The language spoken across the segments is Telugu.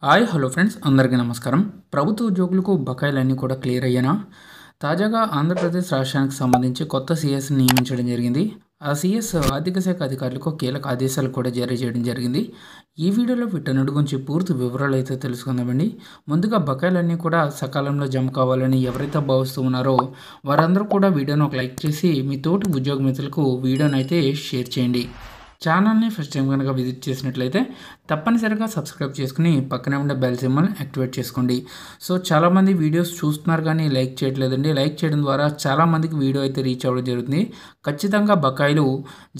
హాయ్ హలో ఫ్రెండ్స్ అందరికీ నమస్కారం. ప్రభుత్వ ఉద్యోగులకు బకాయిలన్నీ కూడా క్లియర్ అయ్యానా? తాజాగా ఆంధ్రప్రదేశ్ రాష్ట్రానికి సంబంధించి కొత్త సీఎస్ని నియమించడం జరిగింది. ఆ సీఎస్ ఆర్థిక శాఖ అధికారులకు కీలక ఆదేశాలు కూడా జారీ చేయడం జరిగింది. ఈ వీడియోలో వీటన్నిటి గురించి పూర్తి వివరాలు అయితే తెలుసుకుందామండి. ముందుగా బకాయిలన్నీ కూడా సకాలంలో జమ కావాలని ఎవరైతే భావిస్తూ ఉన్నారో వారందరూ కూడా వీడియోను ఒక లైక్ చేసి మీ తోటి ఉద్యోగ మిత్రులకు వీడియోను అయితే షేర్ చేయండి. ఛానల్ని ఫస్ట్ టైం కనుక విజిట్ చేసినట్లయితే తప్పనిసరిగా సబ్స్క్రైబ్ చేసుకుని పక్కనే ఉండే బెల్ సింబల్ని యాక్టివేట్ చేసుకోండి. సో చాలామంది వీడియోస్ చూస్తున్నారు కానీ లైక్ చేయట్లేదండి. లైక్ చేయడం ద్వారా చాలామందికి వీడియో అయితే రీచ్ అవ్వడం జరుగుతుంది. ఖచ్చితంగా బకాయిలు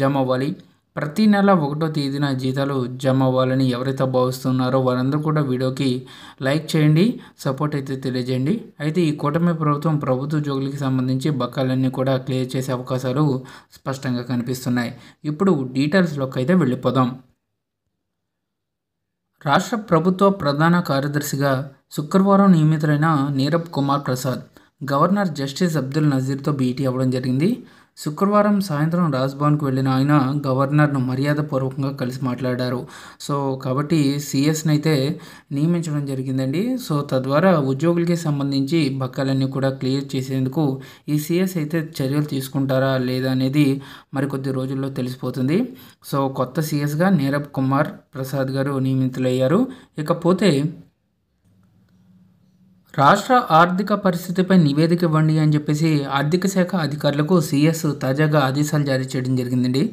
జమ అవ్వాలి. ప్రతి నెల 1వ తేదీన జీతాలు జమ అవ్వాలని ఎవరైతే భావిస్తున్నారో వారందరూ కూడా వీడియోకి లైక్ చేయండి, సపోర్ట్ అయితే తెలియజేయండి. అయితే ఈ కూటమి ప్రభుత్వం ప్రభుత్వ ఉద్యోగులకి సంబంధించి బకాయిలన్నీ కూడా క్లియర్ చేసే అవకాశాలు స్పష్టంగా కనిపిస్తున్నాయి. ఇప్పుడు డీటెయిల్స్లోకి అయితే వెళ్ళిపోదాం. రాష్ట్ర ప్రభుత్వ ప్రధాన కార్యదర్శిగా శుక్రవారం నియమితులైన నీరబ్ కుమార్ ప్రసాద్ గవర్నర్ జస్టిస్ అబ్దుల్ నజీర్తో భేటీ అవ్వడం జరిగింది. శుక్రవారం సాయంత్రం రాజ్భవన్కు వెళ్ళిన ఆయన గవర్నర్ను మర్యాదపూర్వకంగా కలిసి మాట్లాడారు. సో కాబట్టి సీఎస్ని అయితే నియమించడం జరిగిందండి. సో తద్వారా ఉద్యోగులకి సంబంధించి బకాయిలన్నీ కూడా క్లియర్ చేసేందుకు ఈ సీఎస్ అయితే చర్యలు తీసుకుంటారా లేదా అనేది మరికొద్ది రోజుల్లో తెలిసిపోతుంది. సో కొత్త సీఎస్గా నీరబ్ కుమార్ ప్రసాద్ గారు నియమితులయ్యారు. ఇకపోతే రాష్ట్ర ఆర్థిక పరిస్థితిపై నివేదిక ఇవ్వండి అని చెప్పేసి ఆర్థిక శాఖ అధికారులకు సీఎస్ తాజాగా ఆదేశాలు జారీ చేయడం జరిగిందండి.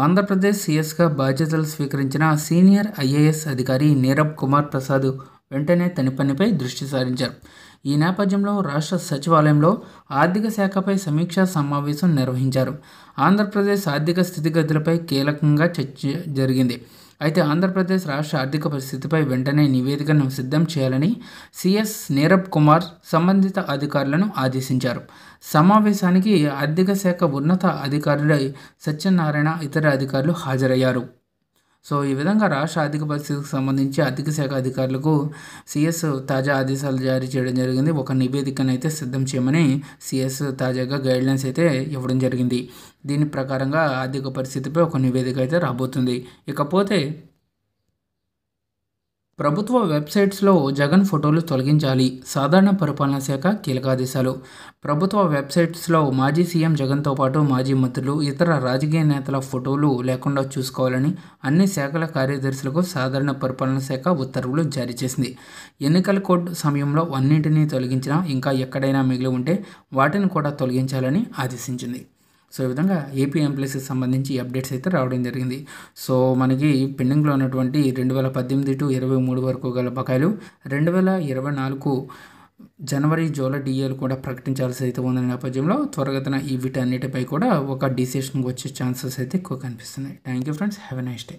ఆంధ్రప్రదేశ్ సీఎస్గా బాధ్యతలు స్వీకరించిన సీనియర్ ఐఏఎస్ అధికారి నీరబ్ కుమార్ ప్రసాద్ వెంటనే తన పనిపై దృష్టి సారించారు. ఈ నేపథ్యంలో రాష్ట్ర సచివాలయంలో ఆర్థిక శాఖపై సమీక్షా సమావేశం నిర్వహించారు. ఆంధ్రప్రదేశ్ ఆర్థిక స్థితిగతులపై కీలకంగా చర్చ జరిగింది. అయితే ఆంధ్రప్రదేశ్ రాష్ట్ర ఆర్థిక పరిస్థితిపై వెంటనే నివేదికను సిద్ధం చేయాలని సీఎస్ నీరబ్ కుమార్ సంబంధిత అధికారులను ఆదేశించారు. సమావేశానికి ఆర్థిక శాఖ ఉన్నత అధికారులు సత్యనారాయణ ఇతర అధికారులు హాజరయ్యారు. సో ఈ విధంగా రాష్ట్ర ఆర్థిక పరిస్థితికి సంబంధించి ఆర్థిక శాఖ అధికారులకు సీఎస్ తాజా ఆదేశాలు జారీ చేయడం జరిగింది. ఒక నివేదికను అయితే సిద్ధం చేయమని సీఎస్ తాజాగా గైడ్లైన్స్ అయితే ఇవ్వడం జరిగింది. దీని ప్రకారంగా ఆర్థిక పరిస్థితిపై ఒక నివేదిక అయితే రాబోతుంది. ఇకపోతే ప్రభుత్వ వెబ్సైట్స్లో జగన్ ఫోటోలు తొలగించాలి. సాధారణ పరిపాలనా శాఖ కీలక ఆదేశాలు. ప్రభుత్వ వెబ్సైట్స్లో మాజీ సీఎం జగన్తో పాటు మాజీ మంత్రులు, ఇతర రాజకీయ నేతల ఫోటోలు లేకుండా చూసుకోవాలని అన్ని శాఖల కార్యదర్శులకు సాధారణ పరిపాలనా శాఖ ఉత్తర్వులు జారీ చేసింది. ఎన్నికల కోడ్ సమయంలో అన్నింటినీ తొలగించినా ఇంకా ఎక్కడైనా మిగిలి ఉంటే వాటిని కూడా తొలగించాలని ఆదేశించింది. సో ఈ విధంగా ఏపీ ఎంప్లాయీస్కి సంబంధించి అప్డేట్స్ అయితే రావడం జరిగింది. సో మనకి పెండింగ్లో ఉన్నటువంటి 2018 టు 23 వరకు గల బకాయిలు 2024 జనవరి జూలై డిఏలు కూడా ప్రకటించాల్సి అయితే ఉన్న నేపథ్యంలో త్వరగతిన వీటన్నిటిపై కూడా ఒక డిసిషన్ వచ్చే ఛాన్సెస్ అయితే ఎక్కువ కనిపిస్తున్నాయి. Thank you friends, have a nice day.